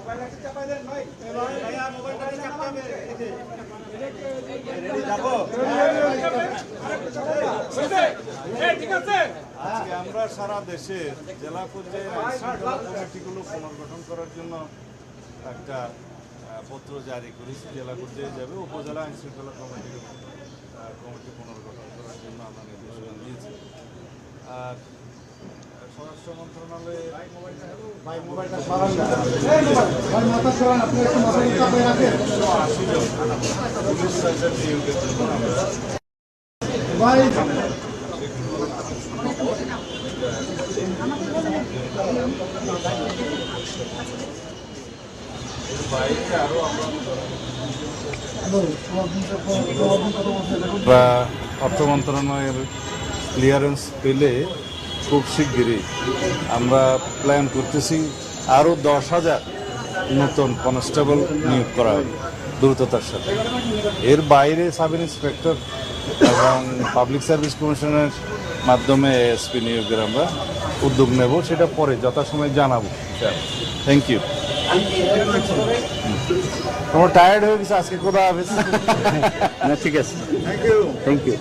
আজকে আমরা সারা দেশের জেলা পর্যায়ে আইনশৃঙ্খলা কমিটিগুলো পুনর্গঠন করার জন্য একটা পত্র জারি করেছি। জেলা পর্যায়ে যাবে, উপজেলা আইনশৃঙ্খলা কমিটি পুনর্গঠন করার জন্য আমরা নির্দেশনা দিয়েছি। আর স্বরাষ্ট্র মন্ত্রণালয়ে পুলিশ সার্জন নিয়োগের জন্য অর্থ মন্ত্রণালয়ের ক্লিয়ারেন্স পেলে খুব শিগগিরই আমরা প্ল্যান করতেছি আরও 10,000 নতুন কনস্টেবল নিয়োগ করা হবে দ্রুততার সাথে। এর বাইরে সাব ইন্সপেক্টর এবং পাবলিক সার্ভিস কমিশনের মাধ্যমে এএসপি নিয়োগের আমরা উদ্যোগ নেব, সেটা পরে যথাসময়ে জানাবো। Thank you. তোমার টায়ার্ড হয়ে গেছে আজকে, কোথায় হবে? ঠিক আছে, থ্যাংক ইউ।